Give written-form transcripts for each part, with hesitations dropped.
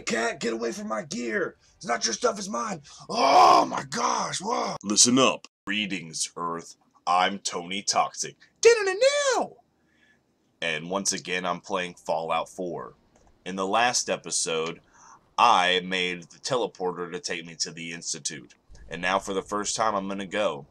cat, get away from my gear. It's not your stuff, it's mine. Oh my gosh, whoa. Listen up. Greetings, Earth. I'm Tony Toxic. Now. And once again, I'm playing Fallout 4. In the last episode, I made the teleporter to take me to the Institute. And now for the first time, I'm going to go.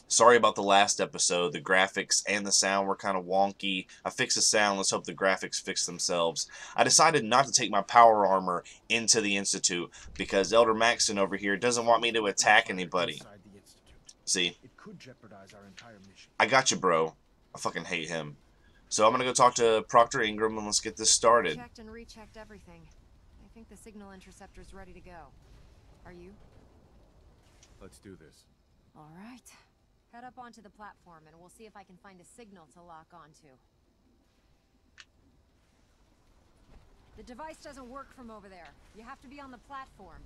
Sorry about the last episode. The graphics and the sound were kind of wonky. I fixed the sound. Let's hope the graphics fix themselves. I decided not to take my power armor into the Institute because Elder Maxon over here doesn't want me to attack anybody. See? I got you, bro. I fucking hate him. So I'm going to go talk to Proctor Ingram and let's get this started. Checked and rechecked everything. I think the signal interceptor's ready to go. Are you? Let's do this. All right. Head up onto the platform and we'll see if I can find a signal to lock onto. The device doesn't work from over there. You have to be on the platform.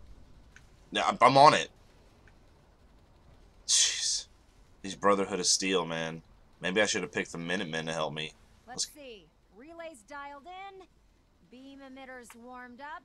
Yeah, I'm on it. Jeez. These Brotherhood of Steel, man. Maybe I should have picked the Minutemen to help me. Let's see. Relays dialed in. Beam emitters warmed up.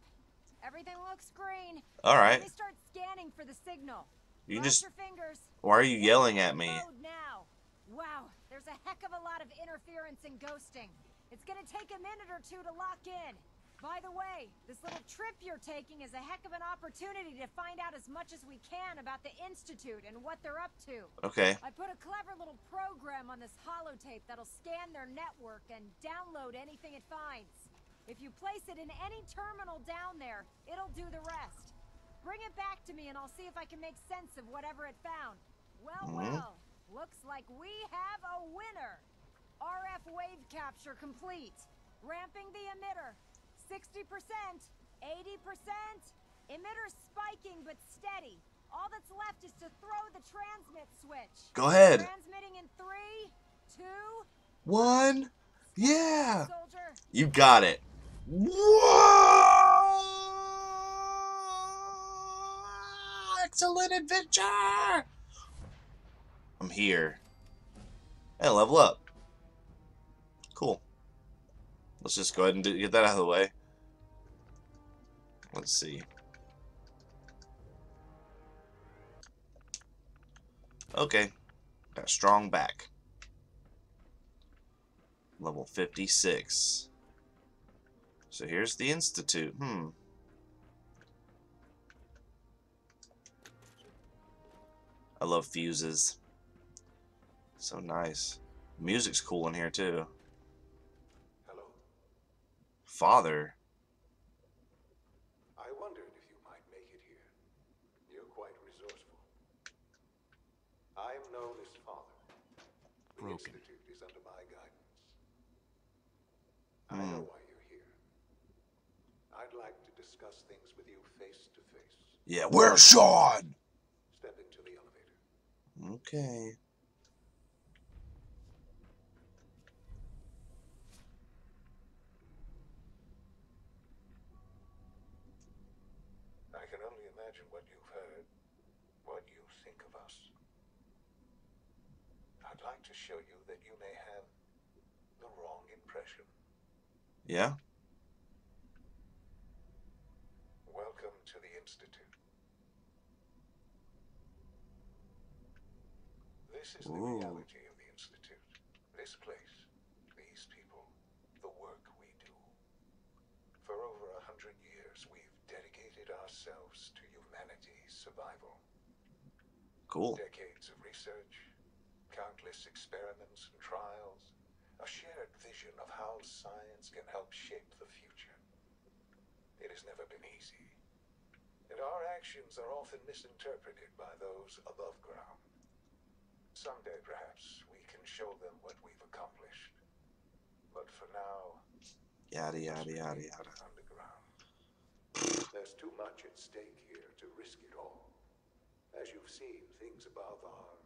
Everything looks green. All right. Let me start scanning for the signal. You Cross just... your fingers. Why are you yelling at me? Now. Wow, there's a heck of a lot of interference and ghosting. It's gonna take a minute or two to lock in. By the way, this little trip you're taking is a heck of an opportunity to find out as much as we can about the Institute and what they're up to. Okay. I put a clever little program on this holotape that'll scan their network and download anything it finds. If you place it in any terminal down there, it'll do the rest. Bring it back to me and I'll see if I can make sense of whatever it found. Well, looks like we have a winner. RF wave capture complete. Ramping the emitter. 60%, 80%. Emitter spiking but steady. All that's left is to throw the transmit switch. Go ahead. Transmitting in 3, 2, 1. Yeah. Soldier. You got it. Whoa! Excellent adventure! I'm here. And level up. Cool. Let's just go ahead and get that out of the way. Let's see. Okay. Got a strong back. Level 56. So here's the Institute. I love fuses. So nice. Music's cool in here too. Hello. Father. I wondered if you might make it here. You're quite resourceful. I'm known as Father. The Institute is under my guidance. I know why you're here. I'd like to discuss things with you face to face. Yeah, where's Sean? Step into the elevator. Okay. I can only imagine what you've heard, what you think of us. I'd like to show you that you may have the wrong impression. Yeah? Welcome to the Institute. This is the reality of the Institute. This place, these people, the work we do. For over 100 years, we've dedicated ourselves to humanity's survival. Cool. Decades of research, countless experiments and trials, a shared vision of how science can help shape the future. It has never been easy, and our actions are often misinterpreted by those above ground. Someday, perhaps, we can show them what we've accomplished. But for now, Yada, yada, yada, yada. underground. There's too much at stake here to risk it all. As you've seen, things above are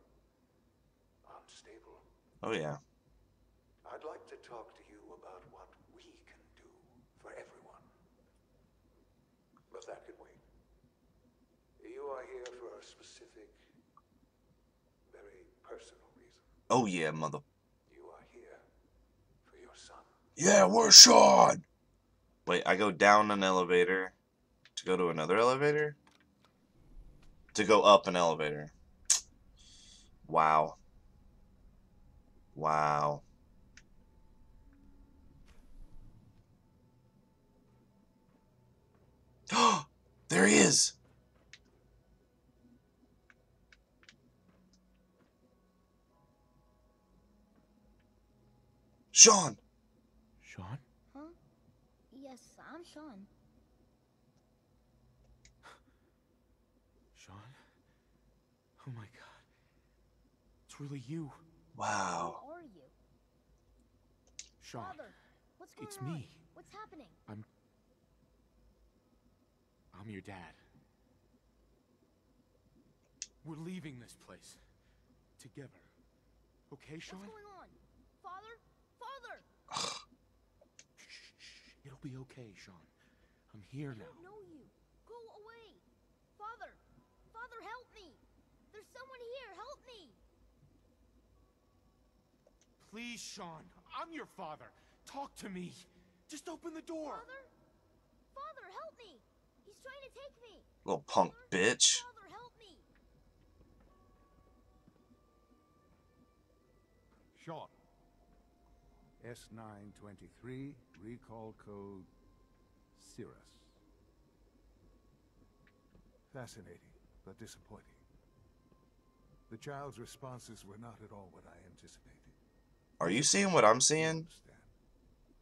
unstable. Oh, yeah. I'd like to talk to you about what we can do for everyone. But that can wait. You are here for a specific, very personal reason. Oh, yeah, mother. You are here for your son. Yeah, where's Sean? Wait, I go down an elevator to go to another elevator? To go up an elevator. Wow. Wow. There he is! Sean! Sean? Huh? Yes, I'm Sean. Sean? Oh my god. It's really you. Wow. Who are you? Sean. Father, what's going It's on? me. What's happening? I'm your dad. We're leaving this place. Together. Okay, Sean? What's going on? Father? Father! Shh. It'll be okay, Sean. I'm here I now. don't know you. Go away. Father! Father, help me! There's someone here. Help me! Please, Sean. I'm your father. Talk to me. Just open the door. Father? Father, help me! He's trying to take me! Little punk bitch. Father, help me! Sean. S923, recall code Cirrus. Fascinating, but disappointing. The child's responses were not at all what I anticipated. Are you seeing what I'm seeing? Understand.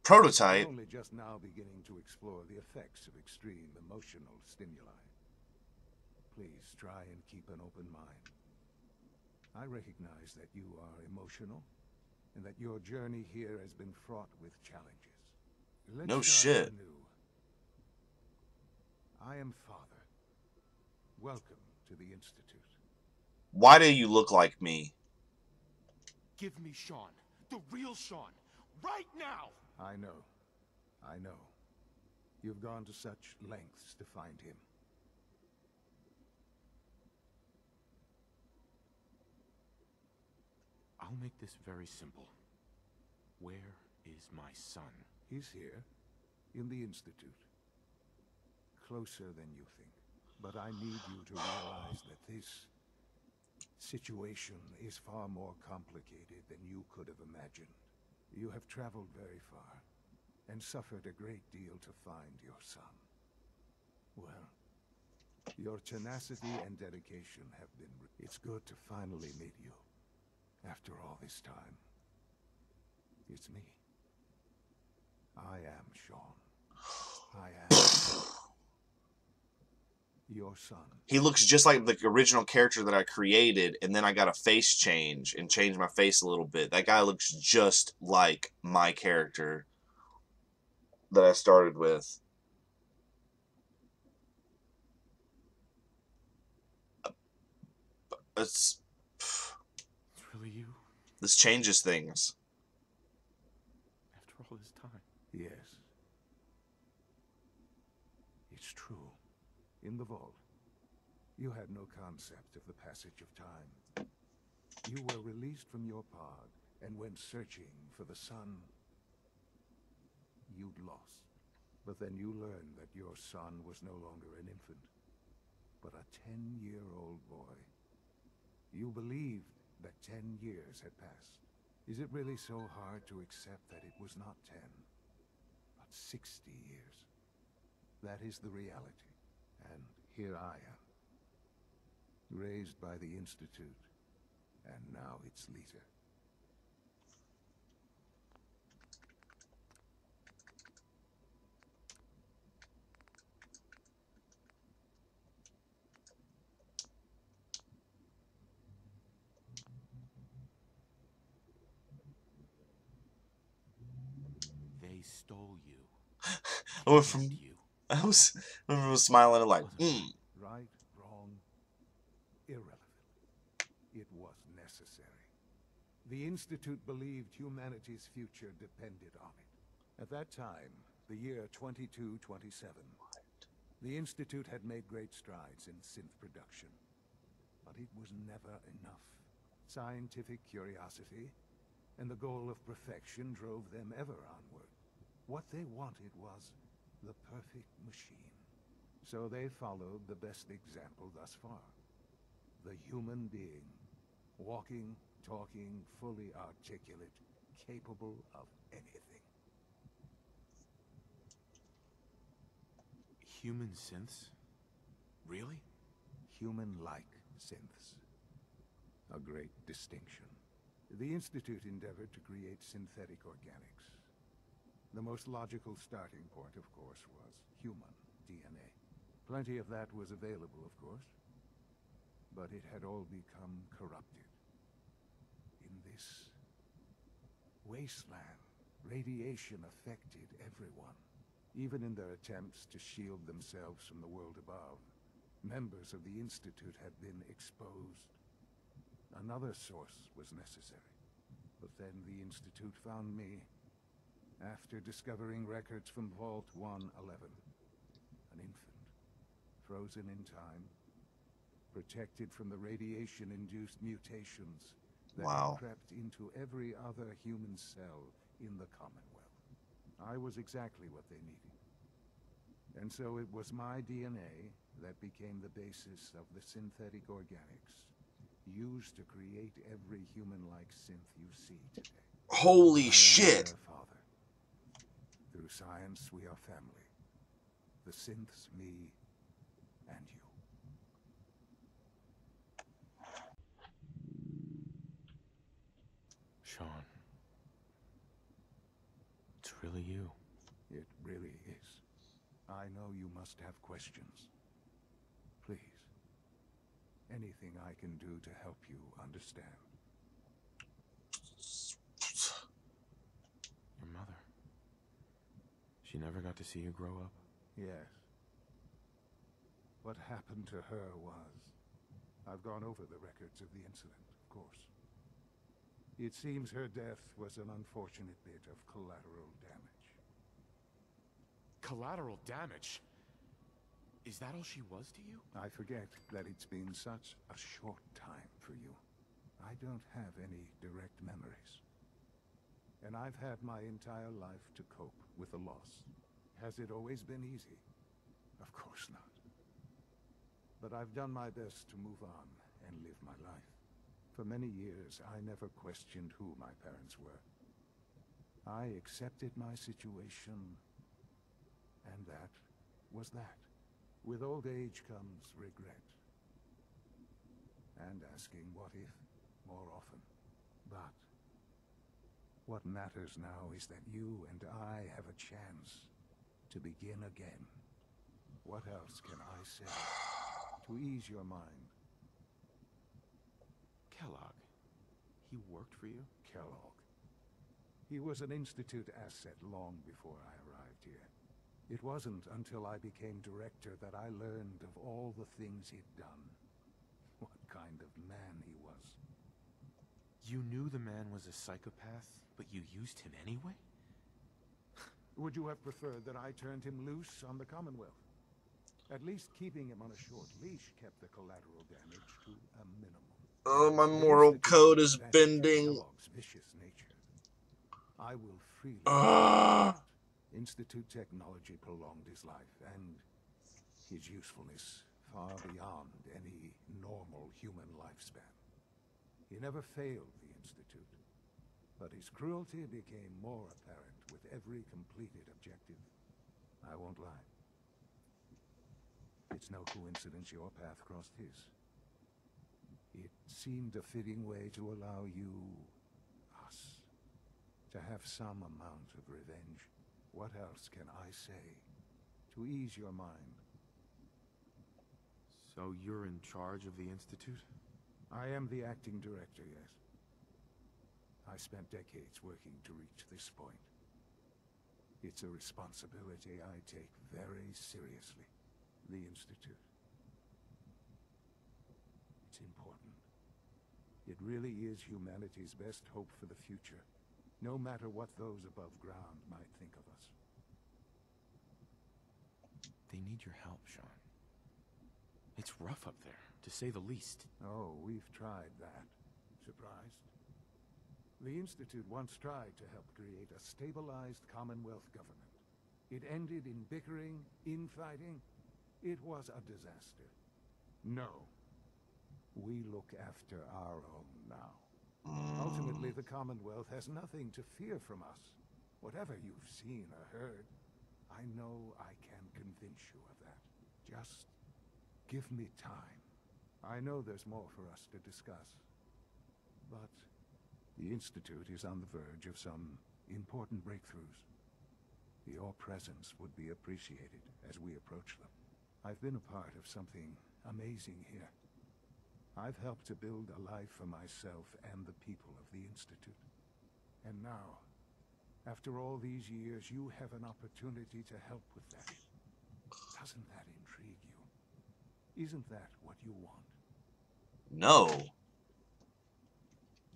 Prototype. I'm only just now beginning to explore the effects of extreme emotional stimuli. Please try and keep an open mind. I recognize that you are emotional, and that your journey here has been fraught with challenges. Let's No start shit. anew. I am Father. Welcome to the Institute. Why do you look like me? Give me Sean. The real Sean. Right now! I know. I know. You've gone to such lengths to find him. I'll make this very simple. Where is my son? He's here, in the Institute. Closer than you think. But I need you to realize that this situation is far more complicated than you could have imagined. You have traveled very far, and suffered a great deal to find your son. Well, your tenacity and dedication have been... It's good to finally meet you, after all this time. It's me. I am Sean. I am your son. He looks just like the original character that I created, and then I got a face change and changed my face a little bit. That guy looks just like my character that I started with. It's really you? This changes things. After all this time? Yes. It's true. In the vault, you had no concept of the passage of time. You were released from your pod, and went searching for the son you'd lost. But then you learned that your son was no longer an infant, but a 10-year-old boy. You believed that 10 years had passed. Is it really so hard to accept that it was not 10, but 60 years? That is the reality. And here I am, raised by the Institute, and now its leader. They stole you. I went from Kidnapped you. I was smiling and like, Right, wrong, irrelevant. It was necessary. The Institute believed humanity's future depended on it. At that time, the year 2227, the Institute had made great strides in synth production. But it was never enough. Scientific curiosity and the goal of perfection drove them ever onward. What they wanted was the perfect machine. So they followed the best example thus far. The human being. Walking, talking, fully articulate, capable of anything. Human synths? Really? Human-like synths. A great distinction. The Institute endeavored to create synthetic organics. The most logical starting point, of course, was human DNA. Plenty of that was available, of course. But it had all become corrupted. In this wasteland, radiation affected everyone. Even in their attempts to shield themselves from the world above, members of the Institute had been exposed. Another source was necessary. But then the Institute found me, after discovering records from Vault 111. An infant, frozen in time, protected from the radiation-induced mutations that had crept into every other human cell in the Commonwealth. I was exactly what they needed. And so it was my DNA that became the basis of the synthetic organics used to create every human-like synth you see today. Holy shit! Their father. Through science, we are family. The synths, me, and you. Sean. It's really you. It really is. I know you must have questions. Please. Anything I can do to help you understand. Your mother. She never got to see you grow up? Yes. What happened to her was... I've gone over the records of the incident, of course. It seems her death was an unfortunate bit of collateral damage. Collateral damage? Is that all she was to you? I forget that it's been such a short time for you. I don't have any direct memories. And I've had my entire life to cope with the loss. Has it always been easy? Of course not. But I've done my best to move on and live my life. For many years, I never questioned who my parents were. I accepted my situation, and that was that. With old age comes regret. And asking what if more often. But what matters now is that you and I have a chance to begin again. What else can I say to ease your mind? Kellogg. He worked for you? Kellogg. He was an Institute asset long before I arrived here. It wasn't until I became director that I learned of all the things he'd done. What kind of man he was. You knew the man was a psychopath, but you used him anyway? Would you have preferred that I turned him loose on the Commonwealth? At least keeping him on a short leash kept the collateral damage to a minimum. Oh, my moral code is bending. Kellogg's vicious nature. I will freely Institute technology prolonged his life, and his usefulness far beyond any normal human lifespan. He never failed the Institute, but his cruelty became more apparent with every completed objective. I won't lie. It's no coincidence your path crossed his. It seemed a fitting way to allow you, us, to have some amount of revenge. What else can I say to ease your mind? So you're in charge of the Institute? I am the acting director, yes. I spent decades working to reach this point. It's a responsibility I take very seriously. The Institute. It's important. It really is humanity's best hope for the future, no matter what those above ground might think of us. They need your help, Sean. It's rough up there, to say the least. Oh, we've tried that. Surprised? The Institute once tried to help create a stabilized Commonwealth government. It ended in bickering, infighting. It was a disaster. No. We look after our own now. Ultimately, the Commonwealth has nothing to fear from us. Whatever you've seen or heard, I know I can convince you of that. Just give me time. I know there's more for us to discuss. But the Institute is on the verge of some important breakthroughs. Your presence would be appreciated as we approach them. I've been a part of something amazing here. I've helped to build a life for myself and the people of the Institute. And now, after all these years, you have an opportunity to help with that. Doesn't that intrigue you? Isn't that what you want? No.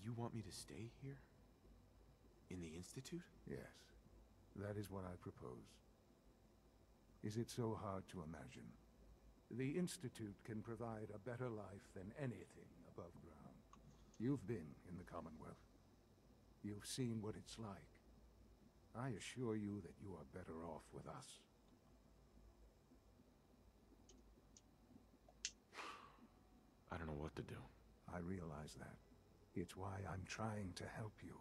You want me to stay here? In the Institute? Yes, that is what I propose. Is it so hard to imagine? The Institute can provide a better life than anything above ground. You've been in the Commonwealth. You've seen what it's like. I assure you that you are better off with us. I don't know what to do. I realize that. It's why I'm trying to help you.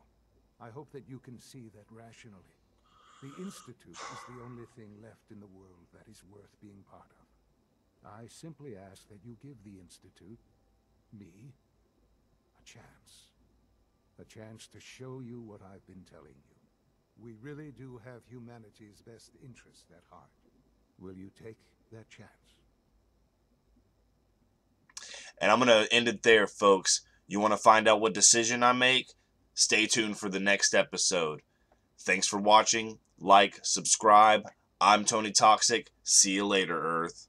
I hope that you can see that rationally. The Institute is the only thing left in the world that is worth being part of. I simply ask that you give the Institute, me, a chance. A chance to show you what I've been telling you. We really do have humanity's best interest at heart. Will you take that chance? And I'm going to end it there, folks. You want to find out what decision I make? Stay tuned for the next episode. Thanks for watching. Like, subscribe. I'm Tony Toxic. See you later, Earth.